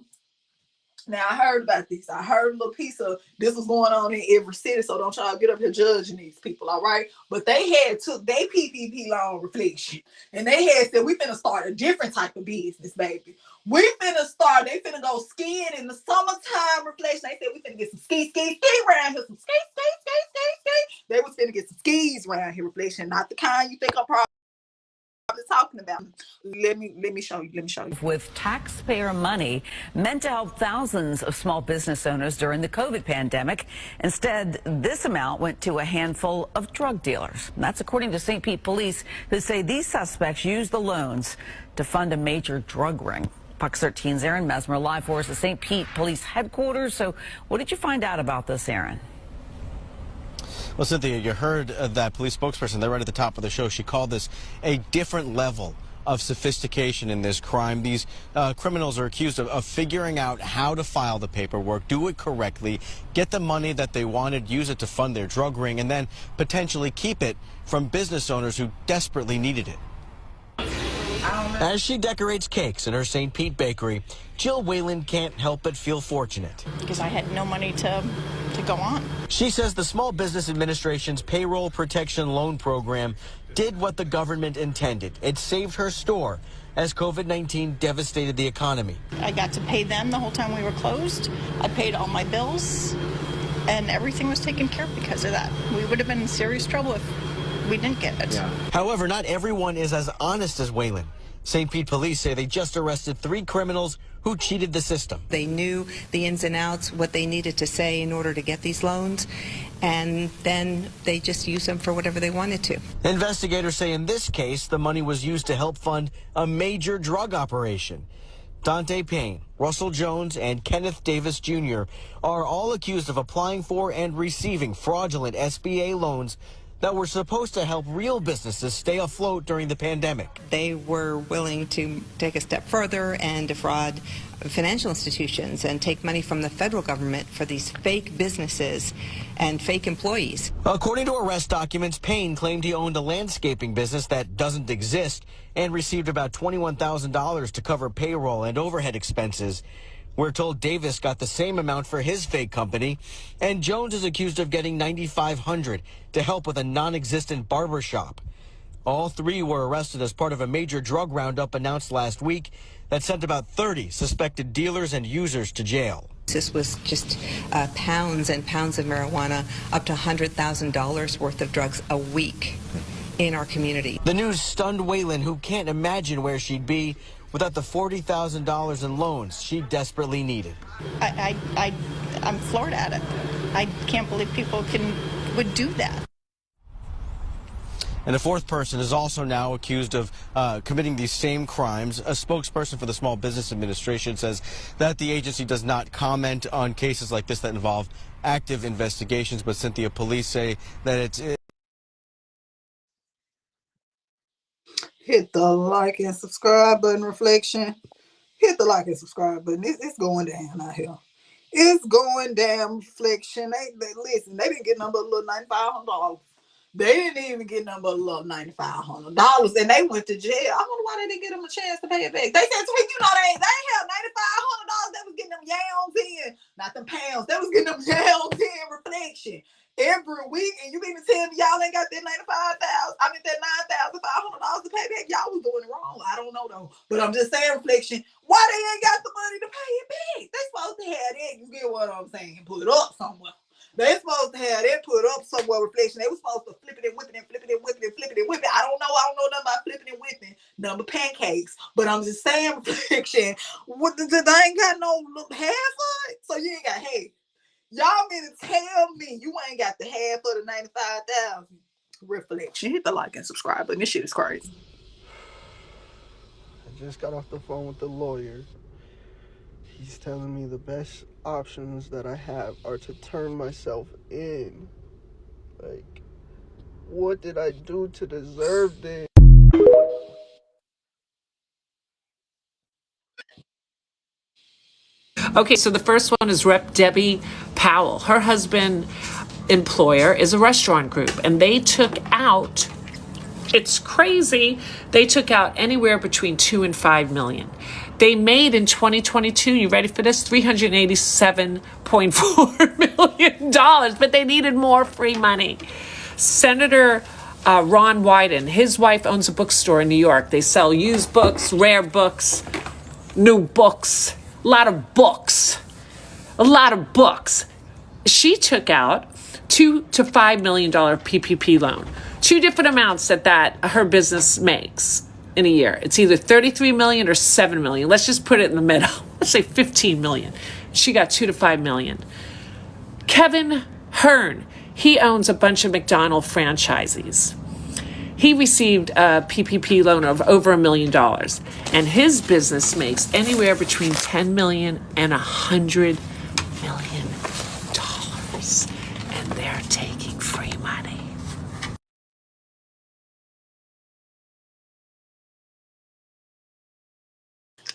S2: Now I heard about this. I heard a little piece of this was going on in every city, so don't y'all get up here judging these people, all right? But they had took their PPP loan, Reflection, and they had said we finna start a different type of business, baby. We finna start. They finna go skiing in the summertime reflection. They said we finna get some ski around here. Some ski. They was finna get some skis around here reflection. Not the kind you think I'm probably talking about. Let me show you.
S15: With taxpayer money meant to help thousands of small business owners during the COVID pandemic. Instead, this amount went to a handful of drug dealers. That's according to St. Pete police, who say these suspects used the loans to fund a major drug ring. Fox 13's Aaron Mesmer live for us at St. Pete Police Headquarters. So what did you find out about this, Aaron?
S16: Well, Cynthia, you heard that police spokesperson there right at the top of the show. She called this a different level of sophistication in this crime. These criminals are accused of figuring out how to file the paperwork, do it correctly, get the money that they wanted, use it to fund their drug ring, and then potentially keep it from business owners who desperately needed it. As she decorates cakes in her St. Pete bakery, Jill Whalen can't help but feel fortunate.
S17: Because I had no money to go on.
S16: She says the Small Business Administration's Payroll Protection Loan Program did what the government intended. It saved her store as COVID-19 devastated the economy.
S17: I got to pay them the whole time we were closed. I paid all my bills, and everything was taken care of because of that. We would have been in serious trouble if we didn't get it.
S16: Yeah. However, not everyone is as honest as Whalen. St. Pete police say they just arrested 3 criminals who cheated the system.
S18: They knew the ins and outs, what they needed to say in order to get these loans, and then they just used them for whatever they wanted to.
S16: Investigators say in this case, the money was used to help fund a major drug operation. Dante Payne, Russell Jones, and Kenneth Davis Jr. are all accused of applying for and receiving fraudulent SBA loans that were supposed to help real businesses stay afloat during the pandemic.
S18: They were willing to take a step further and defraud financial institutions and take money from the federal government for these fake businesses and fake employees.
S16: According to arrest documents, Payne claimed he owned a landscaping business that doesn't exist and received about $21,000 to cover payroll and overhead expenses. We're told Davis got the same amount for his fake company, and Jones is accused of getting $9,500 to help with a non-existent barber shop. All 3 were arrested as part of a major drug roundup announced last week that sent about 30 suspected dealers and users to jail.
S18: This was just pounds and pounds of marijuana, up to $100,000 worth of drugs a week in our community.
S16: The news stunned Whalen, who can't imagine where she'd be without the $40,000 in loans she desperately needed.
S17: I'm floored at it. I can't believe people would do that.
S16: And a 4th person is also now accused of committing these same crimes. A spokesperson for the Small Business Administration says that the agency does not comment on cases like this that involve active investigations, but Cynthia, police say that it's...
S2: Hit the like and subscribe button, reflection. Hit the like and subscribe button. It's going down out here. It's going down, reflection. Listen, they didn't get nothing but a little $9,500. They didn't even get nothing but a little $9,500, and they went to jail. I wonder why they didn't get them a chance to pay it back. They said, "Sweet, you know they ain't have $9,500. They was getting them yams in, not them pounds. They was getting them yams in, reflection every week." And you mean to tell me y'all ain't got that that $9,500 to pay back? Y'all was doing it wrong. I don't know though, but I'm just saying, reflection. Why they ain't got the money to pay it back? They supposed to have that. You get what I'm saying? Put it up somewhere. They supposed to have that put up somewhere, reflection. They was supposed to flip it and whip it and flip it and whip it and flip it and whip it. I don't know nothing about flipping and whipping, nothing but pancakes. But I'm just saying, reflection. They ain't got no half of it, so you ain't got half. Y'all mean to tell me you ain't got the half of the $95,000? Reflection. Hit the like and subscribe button. This shit is crazy.
S19: I just got off the phone with the lawyer. He's telling me the best options that I have are to turn myself in. Like, what did I do to deserve this?
S13: Okay, so the first one is Rep. Debbie Powell. Her husband employer is a restaurant group, and they took out, it's crazy, they took out anywhere between $2 and $5 million. They made in 2022, you ready for this, $387.4 million, but they needed more free money. Senator Ron Wyden, his wife owns a bookstore in New York. They sell used books, rare books. new books, a lot of books. She took out $2 to $5 million PPP loan. Two different amounts that her business makes in a year. It's either $33 million or $7 million. Let's just put it in the middle. Let's say $15 million. She got $2 to $5 million. Kevin Hearn, he owns a bunch of McDonald's franchisees. He received a PPP loan of over $1 million, and his business makes anywhere between $10 million and $100 million, and they're taking free money.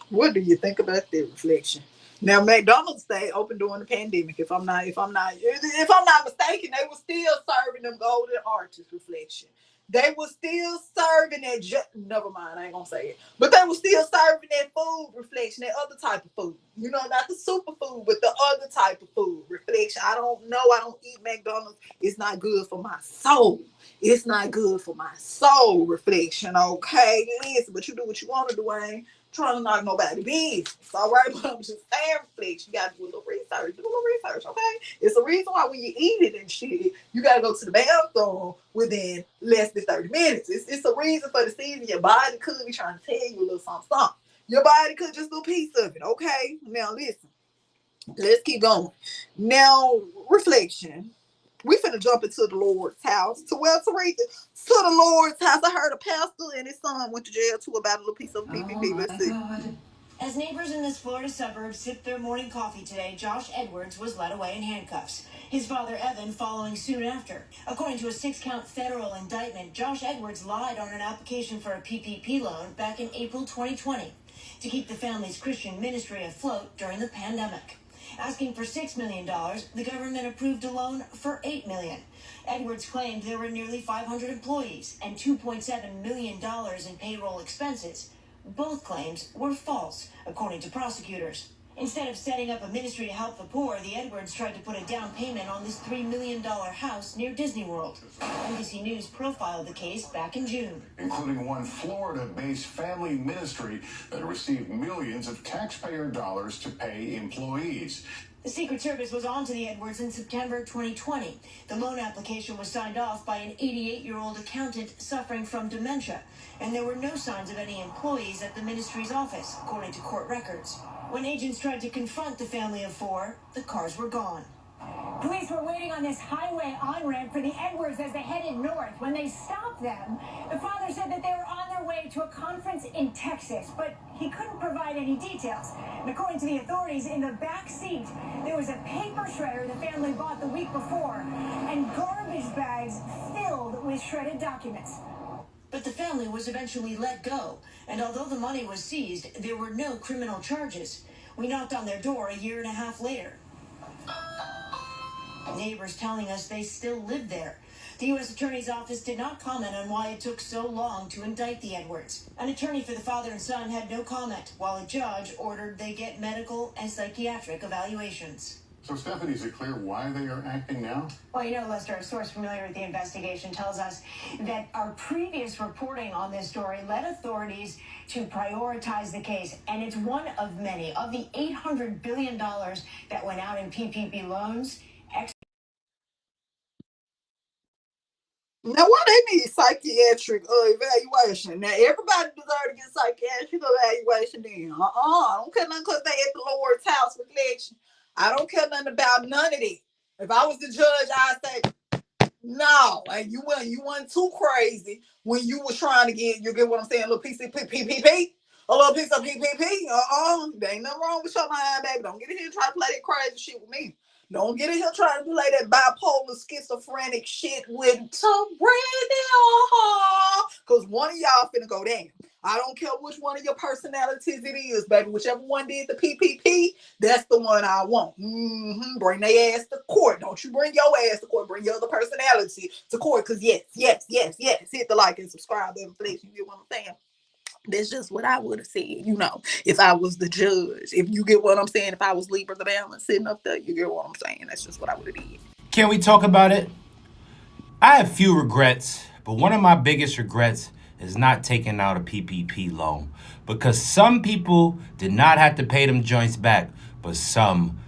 S2: What do you think about that reflection? Now, McDonald's stayed open during the pandemic. If I'm not mistaken, they were still serving them golden arches reflection. They were still serving that. Never mind, I ain't gonna say it. But they were still serving that food reflection, that other type of food. You know, not the superfood, but the other type of food reflection. I don't know. I don't eat McDonald's. It's not good for my soul. It's not good for my soul reflection. Okay, listen, but you do what you want to do. I ain't trying to knock nobody business. All right, but I'm just saying, reflection. You gotta do a little research. Do a little research, okay? It's a reason why when you eat it and shit, you gotta go to the bathroom within less than 30 minutes. It's a reason for the season. Your body could be trying to tell you a little something. Your body could just do a piece of it, okay? Now listen, let's keep going. Now, reflection. We finna jump into the Lord's house. To Teresa, to the Lord's house. I heard a pastor and his son went to jail too about a little piece of PPP. Let's see.
S20: As neighbors in this Florida suburb sipped their morning coffee today, Josh Edwards was led away in handcuffs. His father, Evan, following soon after. According to a 6-count federal indictment, Josh Edwards lied on an application for a PPP loan back in April 2020 to keep the family's Christian ministry afloat during the pandemic. Asking for $6 million, the government approved a loan for $8 million. Edwards claimed there were nearly 500 employees and $2.7 million in payroll expenses. Both claims were false, according to prosecutors. Instead of setting up a ministry to help the poor, the Edwards tried to put a down payment on this $3 million house near Disney World. NBC News profiled the case back in June.
S21: Including one Florida-based family ministry that received millions of taxpayer dollars to pay employees.
S20: The Secret Service was on to the Edwards in September 2020. The loan application was signed off by an 88-year-old accountant suffering from dementia, and there were no signs of any employees at the ministry's office, according to court records. When agents tried to confront the family of 4, the cars were gone.
S22: Police were waiting on this highway on-ramp for the Edwards as they headed north. When they stopped them, the father said that they were on their way to a conference in Texas, but he couldn't provide any details. And according to the authorities, in the back seat, there was a paper shredder the family bought the week before and garbage bags filled with shredded documents.
S20: But the family was eventually let go, and although the money was seized, there were no criminal charges. We knocked on their door a year and a half later. Neighbors telling us they still live there. The U.S. Attorney's Office did not comment on why it took so long to indict the Edwards. An attorney for the father and son had no comment, while a judge ordered they get medical and psychiatric evaluations.
S21: So, Stephanie, is it clear why they are acting now?
S22: Well, you know, Lester, a source familiar with the investigation tells us that our previous reporting on this story led authorities to prioritize the case, and it's one of many. Of the $800 billion that went out in PPP loans,
S2: Now, why they need psychiatric evaluation? Now, everybody deserves to get psychiatric evaluation then. I don't care nothing because they at the Lord's house reflection. I don't care nothing about none of that. If I was the judge, I'd say, no, and you weren't too crazy when you was trying to get, you get what I'm saying, a little piece of PPP, a little piece of PPP. There ain't nothing wrong with your mind, baby. Don't get in here and try to play that crazy shit with me. Don't get in here trying to play that bipolar, schizophrenic shit with Brandy. Because one of y'all finna go down. I don't care which one of your personalities it is, baby. Whichever one did the PPP, that's the one I want. Bring their ass to court. Don't you bring your ass to court. Bring your other personality to court. Because yes. Hit the like and subscribe. You get what I'm saying? That's just what I would have said, if I was the judge. If you get what I'm saying, if I was Libra the balance sitting up there, you get what I'm saying. That's just what I would have did.
S23: Can we talk about it? I have few regrets, but one of my biggest regrets
S1: is not taking out a PPP loan, because some people did not have to pay them joints back, but some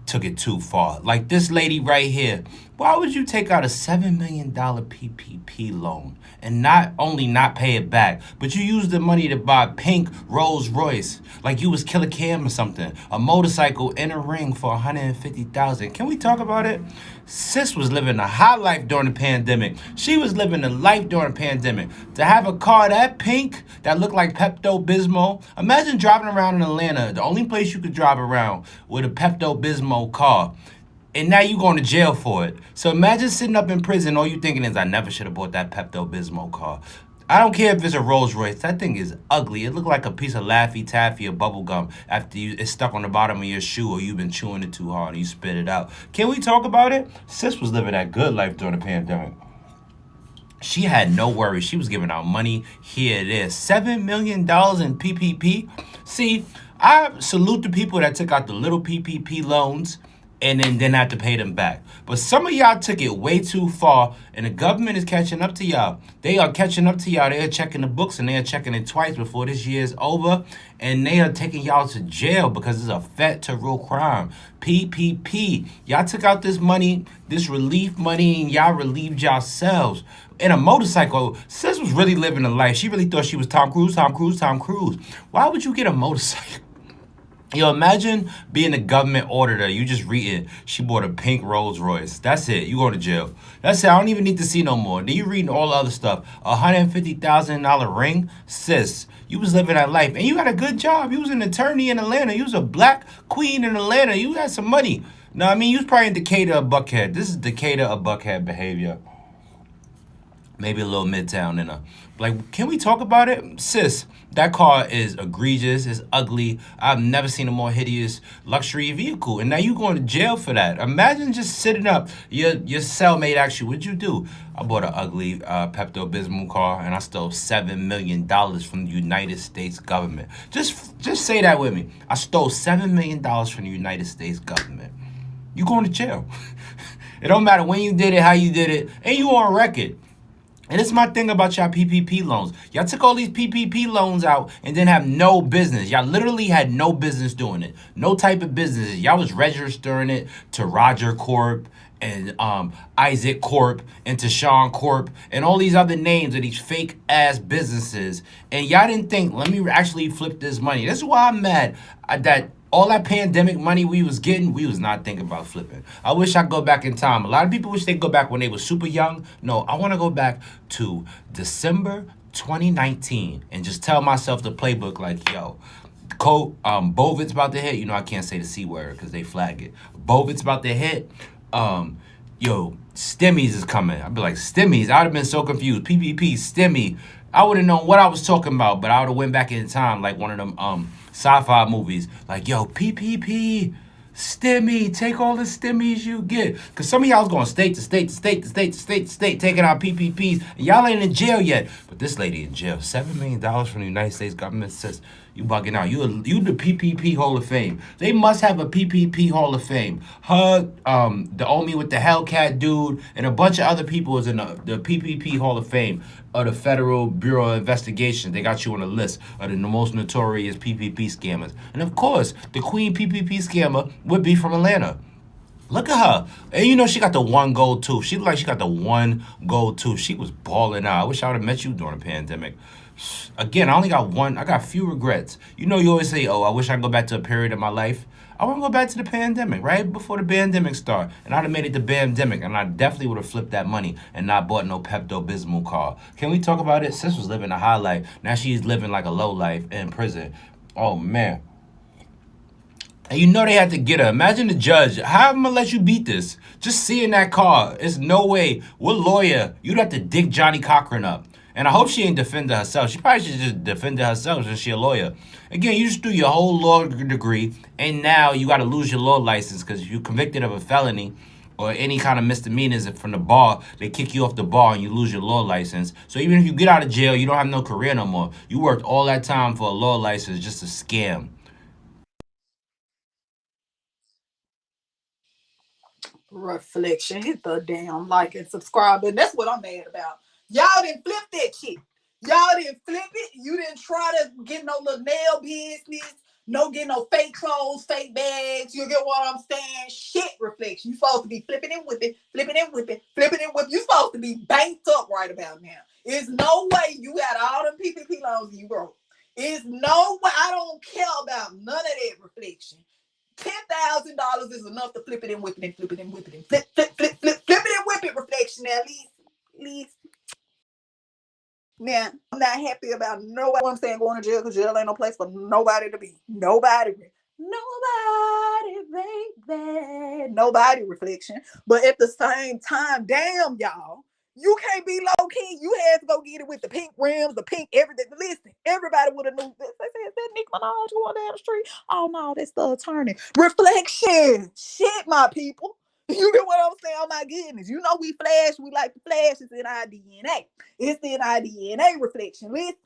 S1: took it too far. Like this lady right here. Why would you take out a $7 million PPP loan and not only not pay it back, but you use the money to buy a pink Rolls Royce like you was Killer Cam or something, a motorcycle and a ring for $150,000? Can we talk about it? Sis was living a high life during the pandemic. She was living a life during the pandemic. To have a car that pink, that looked like Pepto-Bismol. Imagine driving around in Atlanta, the only place you could drive around with a Pepto-Bismol car. And now you going to jail for it. So imagine sitting up in prison, all you thinking is, I never should have bought that Pepto-Bismol car. I don't care if it's a Rolls Royce. That thing is ugly. It looked like a piece of Laffy Taffy or bubble gum after it's stuck on the bottom of your shoe, or you've been chewing it too hard and you spit it out. Can we talk about it? Sis was living that good life during the pandemic. She had no worries. She was giving out money. Here it is. $7 million in PPP. See, I salute the people that took out the little PPP loans and then didn't have to pay them back. But some of y'all took it way too far, and the government is catching up to y'all. They are catching up to y'all. They are checking the books, and they are checking it twice before this year is over, and they are taking y'all to jail because it's a federal crime. PPP. Y'all took out this money, this relief money, and y'all relieved yourselves. In a motorcycle, sis was really living a life. She really thought she was Tom Cruise. Why would you get a motorcycle? Yo, imagine being a government auditor. You just read it. She bought a pink Rolls Royce. That's it. You going to jail. That's it. I don't even need to see no more. Then you reading all the other stuff. $150,000 ring? Sis, you was living that life. And you had a good job. You was an attorney in Atlanta. You was a black queen in Atlanta. You had some money. No, I mean, you was probably in Decatur or Buckhead. This is Decatur or Buckhead behavior. Maybe a little Midtown in a... Like, can we talk about it? Sis, that car is egregious. It's ugly. I've never seen a more hideous luxury vehicle. And now you going to jail for that. Imagine just sitting up. Your cellmate asked you, what'd you do? I bought an ugly Pepto-Bismol car, and I stole $7 million from the United States government. Just say that with me. I stole $7 million from the United States government. You going to jail. It don't matter when you did it, how you did it, and you on record. And it's my thing about y'all PPP loans. Y'all took all these PPP loans out and then have no business. Y'all literally had no business doing it. No type of business. Y'all was registering it to Roger Corp and Isaac Corp and to Sean Corp and all these other names of these fake ass businesses. And y'all didn't think, let me actually flip this money. That's why I'm mad that all that pandemic money we was getting, we was not thinking about flipping. I wish I could go back in time. A lot of people wish they could go back when they were super young. No, I want to go back to December 2019 and just tell myself the playbook like, yo, Bovid's about to hit. You know, I can't say the C word because they flag it. Bovid's about to hit. Yo, Stimmies is coming. I'd be like, Stimmies? I would have been so confused. PPP, Stimmy. I would have known what I was talking about, but I would have went back in time like one of them sci-fi movies. Like, yo, PPP, Stimmy, take all the Stimmies you get. Because some of y'all was going state to state to state to state to state to state, taking out PPPs, and y'all ain't in jail yet. But this lady in jail. $7 million from the United States government says, you bugging out. You the PPP Hall of Fame. They must have a PPP Hall of Fame. Her, the Omi with the Hellcat dude, and a bunch of other people is in the PPP Hall of Fame of the Federal Bureau of Investigation. They got you on a list of the most notorious PPP scammers. And of course, the queen PPP scammer would be from Atlanta. Look at her. And you know, she got the one gold tooth. She looked like she got the one gold tooth. She was balling out. I wish I would have met you during the pandemic. Again, I only got one. I got few regrets. You know, you always say, oh, I wish I could go back to a period of my life. I want to go back to the pandemic, right before the pandemic started. And I'd have made it the pandemic, and I definitely would have flipped that money and not bought no Pepto-Bismol car. Can we talk about it? Sis was living a high life. Now she's living like a low life in prison. Oh, man. And you know they had to get her. Imagine the judge. How am I gonna let you beat this? Just seeing that car. It's no way. What lawyer? You'd have to dig Johnny Cochran up. And I hope she ain't defended herself. She probably should just defend herself since she a lawyer. Again, you just do your whole law degree, and now you got to lose your law license because if you're convicted of a felony or any kind of misdemeanors from the bar, they kick you off the bar and you lose your law license. So even if you get out of jail, you don't have no career no more. You worked all that time for a law license just to scam.
S2: Reflection. Hit the damn like and subscribe button. That's what I'm mad about. Y'all didn't flip that shit. Y'all didn't flip it. You didn't try to get no little nail business. No get no fake clothes, fake bags. You get what I'm saying? Shit reflection. You supposed to be flipping and whipping, flipping and whipping, flipping and whipping. You supposed to be banked up right about now. There's no way you got all them PPP loans and you broke. There's no way. I don't care about none of that reflection. $10,000 is enough to flip it and whip it and flip it and whip it and flip it and whip it reflection now, least. Now, I'm not happy about nobody. I'm saying going to jail because jail ain't no place for nobody to be. Nobody, baby. Nobody reflection. But at the same time, damn, y'all, you can't be low key. You had to go get it with the pink rims, the pink everything. Listen, everybody would have knew this. They said, is that Nicki Minaj going down the street? Oh no, that's the attorney. Reflection. Shit, my people. You get what I'm saying? Oh my goodness. You know we flash. We like to flash. It's in our DNA. It's in our DNA reflection. Listen,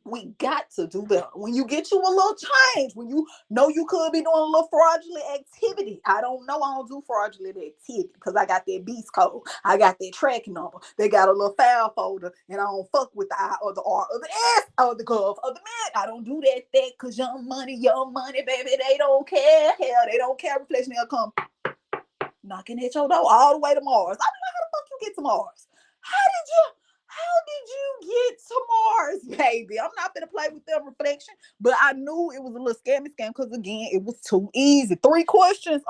S2: we got to do better. When you get you a little change, when you know you could be doing a little fraudulent activity. I don't know. I don't do fraudulent activity because I got that beast code. I got that tracking number. They got a little file folder, and I don't fuck with the I or the R or the S or the gov or the man. I don't do that because young money, baby. They don't care. Hell, they don't care. Reflection, they'll come knocking at your door all the way to Mars. I don't know how the fuck you get to Mars. How did you get to Mars, baby? I'm not gonna play with them reflection, but I knew it was a little scam because again, it was too easy. 3 questions,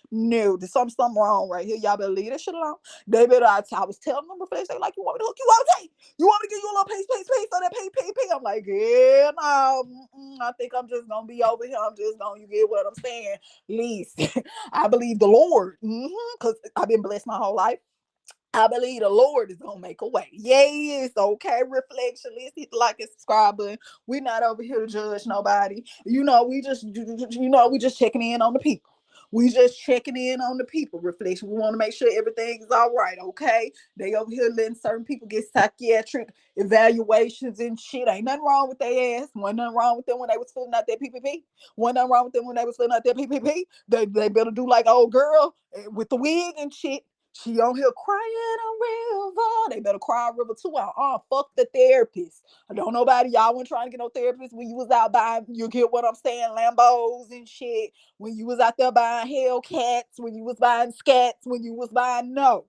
S2: no, there's something wrong right here. Y'all better leave that shit alone. They better. I was telling them reflection, they like, you want me to hook you up? You want me to give you a little piece of that PPP? I'm like, yeah, no, I think I'm just gonna be over here. I'm just gonna, you get what I'm saying? Least I believe the Lord, because I've been blessed my whole life. I believe the Lord is gonna make a way. Yes, okay. Reflection. Let's hit the like and subscribe button. We're not over here to judge nobody. We just checking in on the people. We just checking in on the people. Reflection. We want to make sure everything is all right. Okay. They over here letting certain people get psychiatric evaluations and shit. Ain't nothing wrong with their ass. Wasn't nothing wrong with them when they was filling out their PPP. Wasn't nothing wrong with them when they was filling out their PPP. They better do like old girl with the wig and shit. She on here crying a river. They better cry a river too. Fuck the therapist. I don't nobody. Y'all wasn't trying to get no therapist when you was out buying, you get what I'm saying, Lambos and shit. When you was out there buying Hellcats, when you was buying scats, when you was buying No,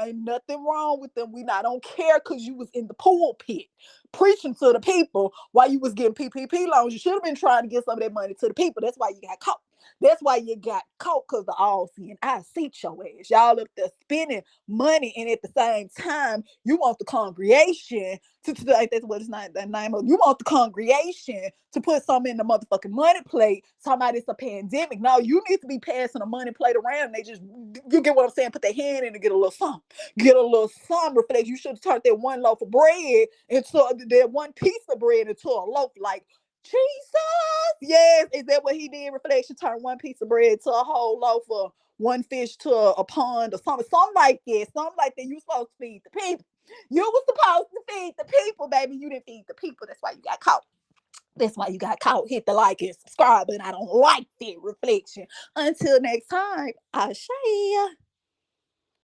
S2: ain't nothing wrong with them. We not don't care because you was in the pulpit preaching to the people while you was getting PPP loans. You should have been trying to get some of that money to the people. That's why you got caught. That's why you got caught, because the all seeing I see your ass. Y'all up there spending money, and at the same time, you want the congregation to like that's what it's not that name of. You want the congregation to put something in the motherfucking money plate. Talking about it's a pandemic. No, you need to be passing a money plate around. And they just, you get what I'm saying? Put their hand in and get a little something. Get a little something. Reflect. You should have turned that one loaf of bread into that one piece of bread into a loaf. Like, Jesus, yes, is that what he did? Reflection, turn one piece of bread to a whole loaf, or one fish to a pond, or something like that. Something like that. You supposed to feed the people. You was supposed to feed the people, baby. You didn't feed the people. That's why you got caught. That's why you got caught. Hit the like and subscribe, and I don't like that reflection. Until next time, I shall.